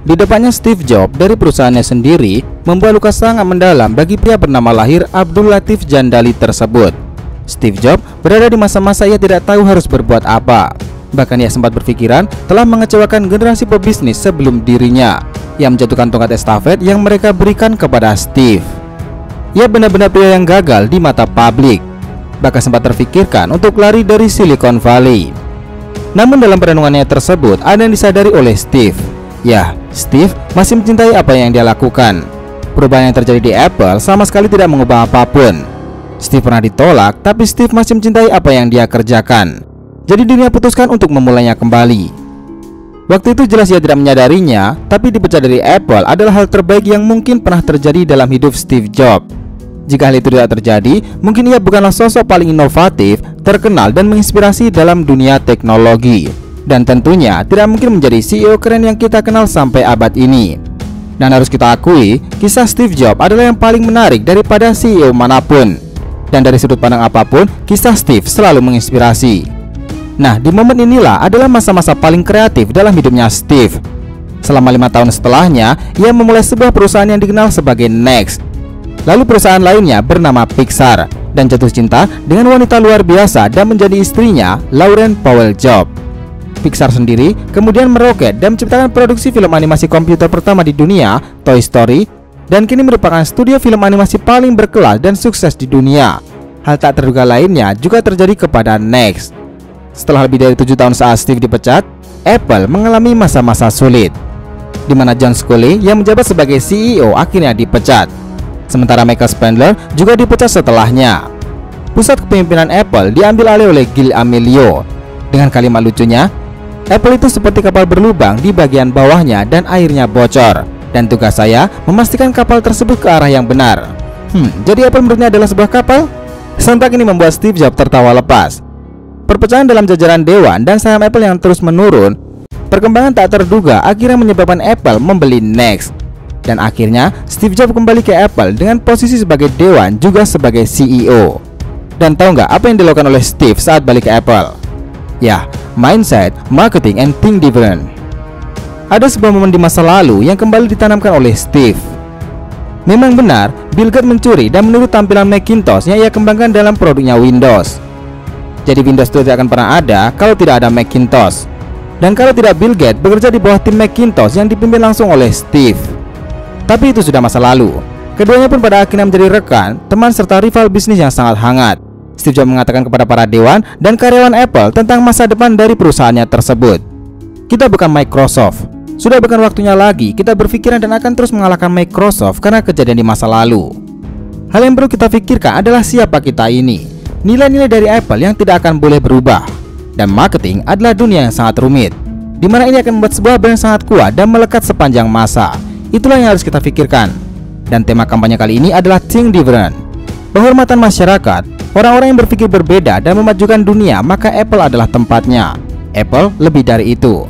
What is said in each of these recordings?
Di depannya Steve Jobs dari perusahaannya sendiri membuat luka sangat mendalam bagi pria bernama lahir Abdul Latif Jandali tersebut. Steve Jobs berada di masa-masa ia tidak tahu harus berbuat apa. Bahkan ia sempat berpikiran telah mengecewakan generasi pebisnis sebelum dirinya, yang menjatuhkan tongkat estafet yang mereka berikan kepada Steve. Ia benar-benar pria yang gagal di mata publik, bahkan sempat terfikirkan untuk lari dari Silicon Valley. Namun dalam perenungannya tersebut ada yang disadari oleh Steve. Ya, Steve masih mencintai apa yang dia lakukan. Perubahan yang terjadi di Apple sama sekali tidak mengubah apapun. Steve pernah ditolak, tapi Steve masih mencintai apa yang dia kerjakan. Jadi dirinya putuskan untuk memulainya kembali. Waktu itu jelas ia tidak menyadarinya, tapi dipecat dari Apple adalah hal terbaik yang mungkin pernah terjadi dalam hidup Steve Jobs. Jika hal itu tidak terjadi, mungkin ia bukanlah sosok paling inovatif, terkenal dan menginspirasi dalam dunia teknologi. Dan tentunya tidak mungkin menjadi CEO keren yang kita kenal sampai abad ini. Dan harus kita akui, kisah Steve Jobs adalah yang paling menarik daripada CEO manapun. Dan dari sudut pandang apapun, kisah Steve selalu menginspirasi. Nah, di momen inilah adalah masa-masa paling kreatif dalam hidupnya Steve. Selama 5 tahun setelahnya, ia memulai sebuah perusahaan yang dikenal sebagai Next. Lalu perusahaan lainnya bernama Pixar, dan jatuh cinta dengan wanita luar biasa dan menjadi istrinya, Lauren Powell Jobs. Pixar sendiri kemudian meroket dan menciptakan produksi film animasi komputer pertama di dunia, Toy Story, dan kini merupakan studio film animasi paling berkelas dan sukses di dunia. Hal tak terduga lainnya juga terjadi kepada Next. Setelah lebih dari 7 tahun saat Steve dipecat, Apple mengalami masa-masa sulit, di mana John Sculley yang menjabat sebagai CEO akhirnya dipecat. Sementara Michael Spandler juga dipecat setelahnya. Pusat kepemimpinan Apple diambil alih oleh Gil Amelio. Dengan kalimat lucunya, Apple itu seperti kapal berlubang di bagian bawahnya dan airnya bocor, dan tugas saya memastikan kapal tersebut ke arah yang benar. Jadi Apple menurutnya adalah sebuah kapal? Sontak ini membuat Steve Jobs tertawa lepas. Perpecahan dalam jajaran dewan dan saham Apple yang terus menurun, perkembangan tak terduga akhirnya menyebabkan Apple membeli Next. Dan akhirnya Steve Jobs kembali ke Apple dengan posisi sebagai dewan juga sebagai CEO. Dan tahu nggak apa yang dilakukan oleh Steve saat balik ke Apple? Ya, mindset, marketing, and think different. Ada sebuah momen di masa lalu yang kembali ditanamkan oleh Steve. Memang benar, Bill Gates mencuri dan meniru tampilan Macintosh yang ia kembangkan dalam produknya Windows. Jadi Windows itu tidak akan pernah ada kalau tidak ada Macintosh. Dan kalau tidak, Bill Gates bekerja di bawah tim Macintosh yang dipimpin langsung oleh Steve. Tapi itu sudah masa lalu. Keduanya pun pada akhirnya menjadi rekan, teman serta rival bisnis yang sangat hangat. Steve Jobs mengatakan kepada para dewan dan karyawan Apple tentang masa depan dari perusahaannya tersebut. Kita bukan Microsoft. Sudah bukan waktunya lagi kita berpikiran dan akan terus mengalahkan Microsoft karena kejadian di masa lalu. Hal yang perlu kita pikirkan adalah siapa kita ini. Nilai-nilai dari Apple yang tidak akan boleh berubah. Dan marketing adalah dunia yang sangat rumit, di mana ini akan membuat sebuah brand sangat kuat dan melekat sepanjang masa. Itulah yang harus kita pikirkan. Dan tema kampanye kali ini adalah Think Different. Penghormatan masyarakat, orang-orang yang berpikir berbeda dan memajukan dunia, maka Apple adalah tempatnya. Apple lebih dari itu.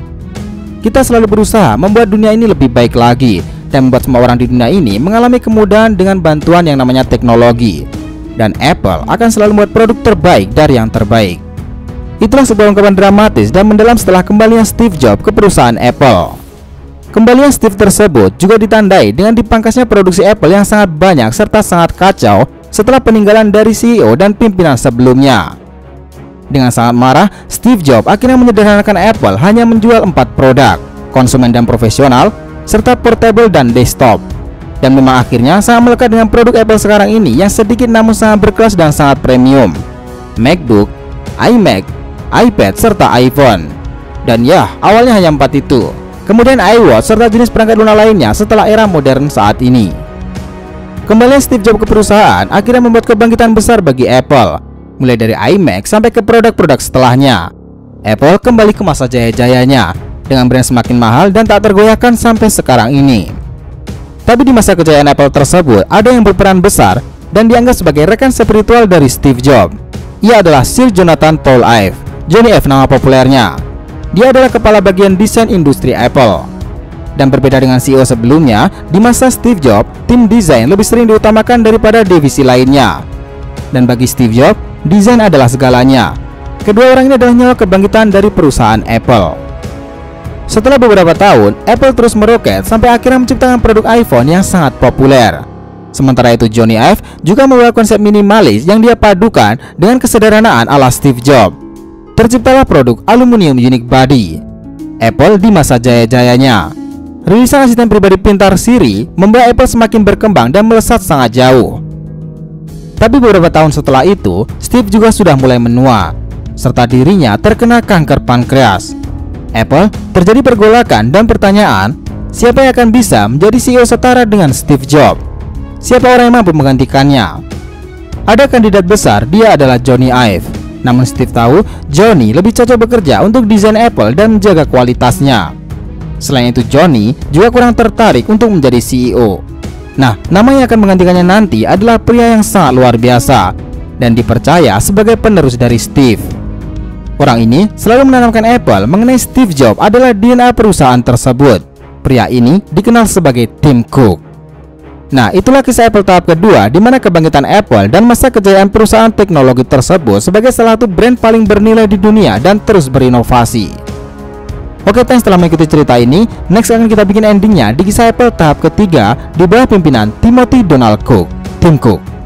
Kita selalu berusaha membuat dunia ini lebih baik lagi dan membuat semua orang di dunia ini mengalami kemudahan dengan bantuan yang namanya teknologi. Dan Apple akan selalu membuat produk terbaik dari yang terbaik. Itulah sebuah ungkapan dramatis dan mendalam setelah kembalinya Steve Jobs ke perusahaan Apple. Kembalinya Steve tersebut juga ditandai dengan dipangkasnya produksi Apple yang sangat banyak serta sangat kacau setelah peninggalan dari CEO dan pimpinan sebelumnya. Dengan sangat marah, Steve Jobs akhirnya menyederhanakan Apple hanya menjual 4 produk, konsumen dan profesional, serta portable dan desktop. Dan memang akhirnya sangat melekat dengan produk Apple sekarang ini yang sedikit namun sangat berkelas dan sangat premium. MacBook, iMac, iPad, serta iPhone. Dan ya, awalnya hanya 4 itu. Kemudian iWatch serta jenis perangkat lunak lainnya setelah era modern saat ini. Kembali Steve Jobs ke perusahaan akhirnya membuat kebangkitan besar bagi Apple, mulai dari iMac sampai ke produk-produk setelahnya. Apple kembali ke masa jaya-jayanya dengan brand semakin mahal dan tak tergoyahkan sampai sekarang ini. Tapi di masa kejayaan Apple tersebut ada yang berperan besar dan dianggap sebagai rekan spiritual dari Steve Jobs. Ia adalah Sir Jonathan Paul Ive, Johnny Ive nama populernya. Dia adalah kepala bagian desain industri Apple. Dan berbeda dengan CEO sebelumnya, di masa Steve Jobs, tim desain lebih sering diutamakan daripada divisi lainnya. Dan bagi Steve Jobs, desain adalah segalanya. Kedua orang ini adalah nyawa kebangkitan dari perusahaan Apple. Setelah beberapa tahun, Apple terus meroket sampai akhirnya menciptakan produk iPhone yang sangat populer. Sementara itu, Jony Ive juga membawa konsep minimalis yang dia padukan dengan kesederhanaan ala Steve Jobs. Terciptalah produk aluminium unique body Apple di masa jaya-jayanya. Rilisan asisten pribadi pintar Siri membawa Apple semakin berkembang dan melesat sangat jauh. Tapi beberapa tahun setelah itu, Steve juga sudah mulai menua, serta dirinya terkena kanker pankreas. Apple terjadi pergolakan dan pertanyaan, siapa yang akan bisa menjadi CEO setara dengan Steve Jobs? Siapa orang yang mampu menggantikannya? Ada kandidat besar, dia adalah Jony Ive. Namun Steve tahu Jony lebih cocok bekerja untuk desain Apple dan menjaga kualitasnya. Selain itu, Jony juga kurang tertarik untuk menjadi CEO. Nah, nama yang akan menggantikannya nanti adalah pria yang sangat luar biasa dan dipercaya sebagai penerus dari Steve. Orang ini selalu menanamkan Apple mengenai Steve Jobs adalah DNA perusahaan tersebut. Pria ini dikenal sebagai Tim Cook. Nah, itulah kisah Apple tahap kedua, di mana kebangkitan Apple dan masa kejayaan perusahaan teknologi tersebut sebagai salah satu brand paling bernilai di dunia dan terus berinovasi. Oke, thanks telah mengikuti cerita ini. Next akan kita bikin endingnya di kisah Apple tahap ketiga di bawah pimpinan Timothy Donald Cook, Tim Cook.